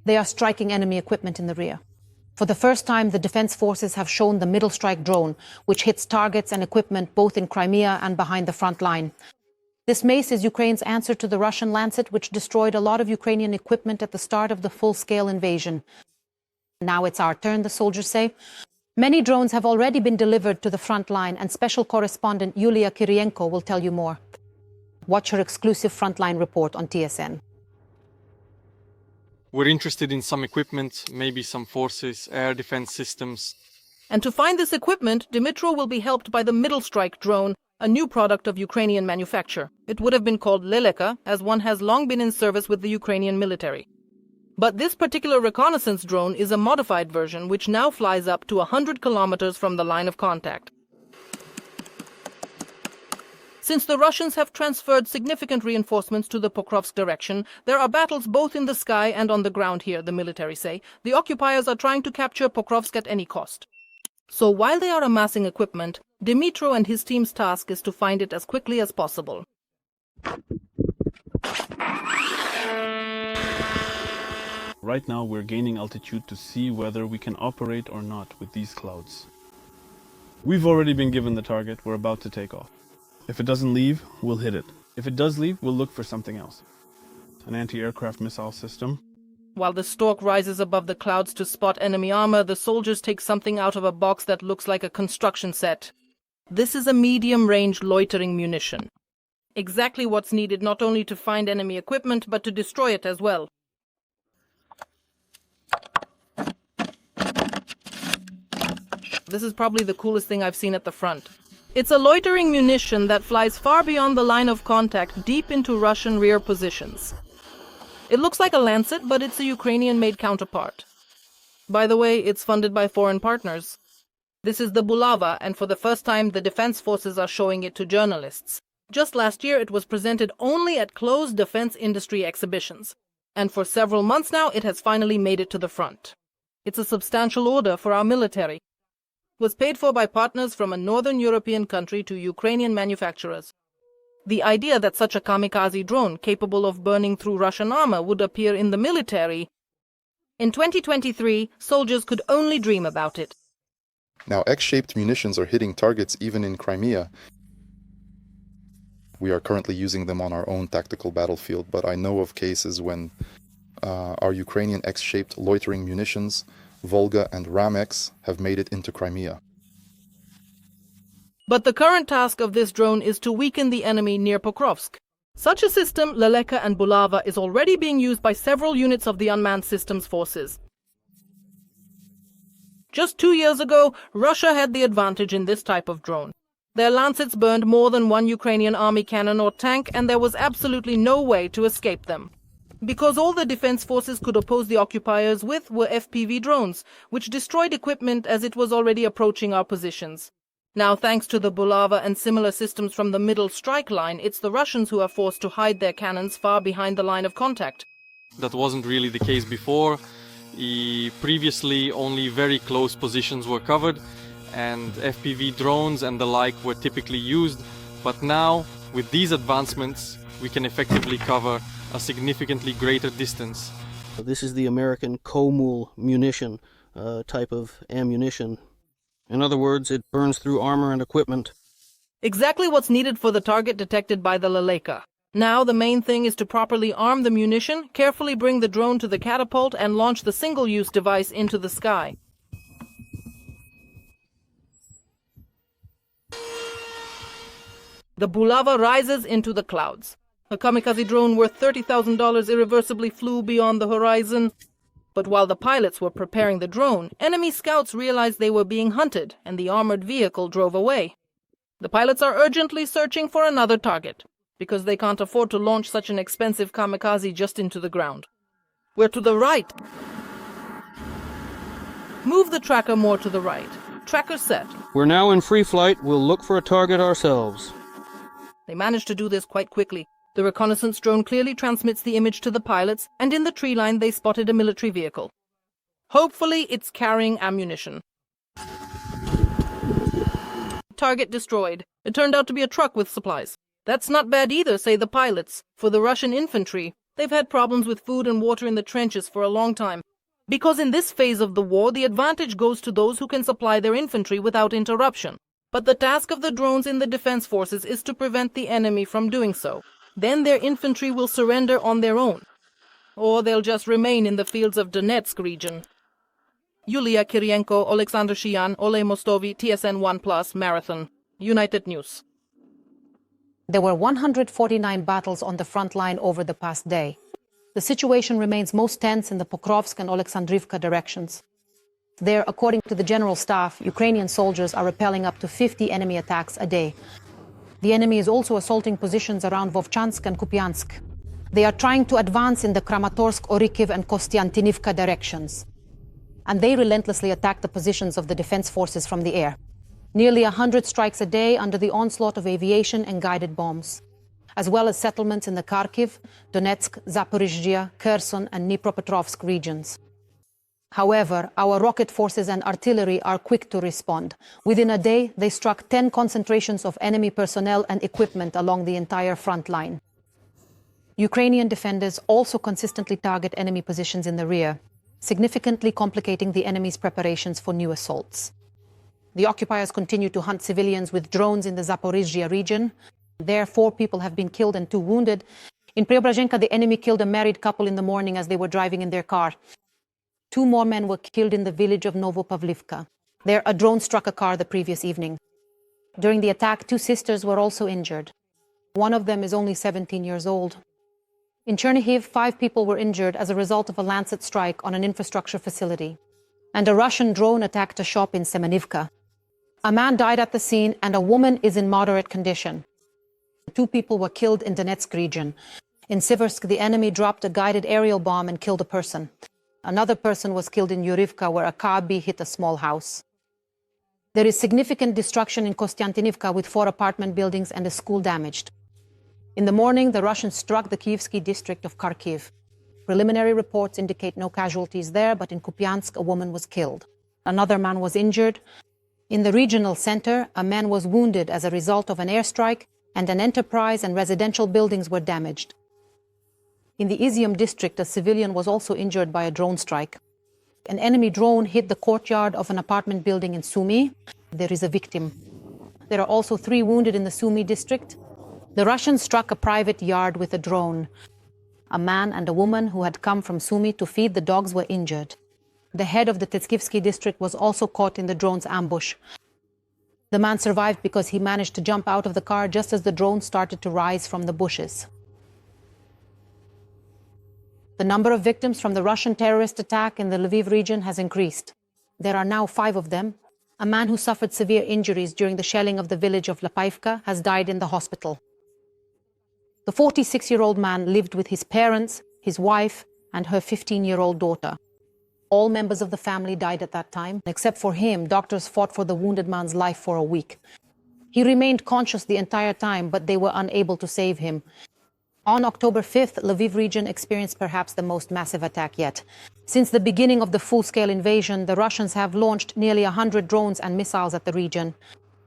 They are striking enemy equipment in the rear. For the first time, the defense forces have shown the middle strike drone, which hits targets and equipment both in Crimea and behind the front line. This mace is Ukraine's answer to the Russian Lancet, which destroyed a lot of Ukrainian equipment at the start of the full-scale invasion. Now it's our turn, the soldiers say. Many drones have already been delivered to the front line, and special correspondent Yulia Kirienko will tell you more. Watch her exclusive frontline report on TSN. We're interested in some equipment, maybe some forces, air defense systems. And to find this equipment, Dmytro will be helped by the middle strike drone, a new product of Ukrainian manufacture. It would have been called Leleka, as one has long been in service with the Ukrainian military. But this particular reconnaissance drone is a modified version which now flies up to 100 kilometers from the line of contact. Since the Russians have transferred significant reinforcements to the Pokrovsk direction, there are battles both in the sky and on the ground here, the military say. The occupiers are trying to capture Pokrovsk at any cost. So while they are amassing equipment, Dmytro and his team's task is to find it as quickly as possible. Right now we're gaining altitude to see whether we can operate or not with these clouds. We've already been given the target, we're about to take off. If it doesn't leave, we'll hit it. If it does leave, we'll look for something else. An anti-aircraft missile system. While the stork rises above the clouds to spot enemy armor, the soldiers take something out of a box that looks like a construction set. This is a medium-range loitering munition. Exactly what's needed not only to find enemy equipment, but to destroy it as well. This is probably the coolest thing I've seen at the front. It's a loitering munition that flies far beyond the line of contact, deep into Russian rear positions. It looks like a Lancet, but it's a Ukrainian-made counterpart. By the way, it's funded by foreign partners. This is the Bulava, and for the first time, the defense forces are showing it to journalists. Just last year, it was presented only at closed defense industry exhibitions. And for several months now, it has finally made it to the front. It's a substantial order for our military. Was paid for by partners from a northern European country to Ukrainian manufacturers. The idea that such a kamikaze drone capable of burning through Russian armor would appear in the military. In 2023, soldiers could only dream about it. Now, X-shaped munitions are hitting targets even in Crimea. We are currently using them on our own tactical battlefield, but I know of cases when our Ukrainian X-shaped loitering munitions, Volga and Ram-X, have made it into Crimea. But the current task of this drone is to weaken the enemy near Pokrovsk. Such a system, Leleka and Bulava, is already being used by several units of the unmanned systems forces. Just 2 years ago, Russia had the advantage in this type of drone. Their Lancets burned more than one Ukrainian army cannon or tank, and there was absolutely no way to escape them. Because all the defense forces could oppose the occupiers with were FPV drones, which destroyed equipment as it was already approaching our positions. Now, thanks to the Bulava and similar systems from the middle strike line, it's the Russians who are forced to hide their cannons far behind the line of contact. That wasn't really the case before. Previously, only very close positions were covered, and FPV drones and the like were typically used. But now, with these advancements, we can effectively cover a significantly greater distance. This is the American Komul munition type of ammunition. In other words, it burns through armor and equipment. Exactly what's needed for the target detected by the Leleka. Now the main thing is to properly arm the munition, carefully bring the drone to the catapult, and launch the single-use device into the sky. The Bulava rises into the clouds. A kamikaze drone worth $30,000 irreversibly flew beyond the horizon. But while the pilots were preparing the drone, enemy scouts realized they were being hunted, and the armored vehicle drove away. The pilots are urgently searching for another target, because they can't afford to launch such an expensive kamikaze just into the ground. We're to the right. Move the tracker more to the right. Tracker set. We're now in free flight. We'll look for a target ourselves. They managed to do this quite quickly. The reconnaissance drone clearly transmits the image to the pilots, and in the tree line they spotted a military vehicle. Hopefully it's carrying ammunition. Target destroyed. It turned out to be a truck with supplies. That's not bad either, say the pilots. For the Russian infantry, They've had problems with food and water in the trenches for a long time. Because in this phase of the war, the advantage goes to those who can supply their infantry without interruption. But the task of the drones in the defense forces is to prevent the enemy from doing so. Then their infantry will surrender on their own. Or they'll just remain in the fields of Donetsk region. Yulia Kirienko, Alexander Shiyan, Ole Mostovi, TSN 1+, Marathon. United News. There were 149 battles on the front line over the past day. The situation remains most tense in the Pokrovsk and Oleksandrivka directions. There, according to the General Staff, Ukrainian soldiers are repelling up to 50 enemy attacks a day. The enemy is also assaulting positions around Vovchansk and Kupiansk. They are trying to advance in the Kramatorsk, Orikiv and Kostiantinivka directions. And they relentlessly attack the positions of the defense forces from the air. Nearly 100 strikes a day under the onslaught of aviation and guided bombs, as well as settlements in the Kharkiv, Donetsk, Zaporizhzhia, Kherson and Dnipropetrovsk regions. However, our rocket forces and artillery are quick to respond. Within a day, they struck 10 concentrations of enemy personnel and equipment along the entire front line. Ukrainian defenders also consistently target enemy positions in the rear, significantly complicating the enemy's preparations for new assaults. The occupiers continue to hunt civilians with drones in the Zaporizhzhia region. There, 4 people have been killed and 2 wounded. In Preobrazhenka, the enemy killed a married couple in the morning as they were driving in their car. 2 more men were killed in the village of Novopavlivka. There, a drone struck a car the previous evening. During the attack, 2 sisters were also injured. One of them is only 17 years old. In Chernihiv, 5 people were injured as a result of a Lancet strike on an infrastructure facility. And a Russian drone attacked a shop in Semenivka. A man died at the scene and a woman is in moderate condition. 2 people were killed in Donetsk region. In Siversk, the enemy dropped a guided aerial bomb and killed a person. Another person was killed in Yurivka, where a car B hit a small house. There is significant destruction in Kostiantinivka, with 4 apartment buildings and a school damaged. In the morning, the Russians struck the Kievsky district of Kharkiv. Preliminary reports indicate no casualties there, but in Kupiansk, a woman was killed. Another man was injured. In the regional center, a man was wounded as a result of an airstrike, and an enterprise and residential buildings were damaged. In the Izium district, a civilian was also injured by a drone strike. An enemy drone hit the courtyard of an apartment building in Sumy. There is a victim. There are also 3 wounded in the Sumy district. The Russians struck a private yard with a drone. A man and a woman who had come from Sumy to feed the dogs were injured. The head of the Tetskivsky district was also caught in the drone's ambush. The man survived because he managed to jump out of the car just as the drone started to rise from the bushes. The number of victims from the Russian terrorist attack in the Lviv region has increased. There are now 5 of them. A man who suffered severe injuries during the shelling of the village of Lapaivka has died in the hospital. The 46-year-old man lived with his parents, his wife, and her 15-year-old daughter. All members of the family died at that time. Except for him, doctors fought for the wounded man's life for a week. He remained conscious the entire time, but they were unable to save him. On October 5th, Lviv region experienced perhaps the most massive attack yet. Since the beginning of the full-scale invasion, the Russians have launched nearly 100 drones and missiles at the region.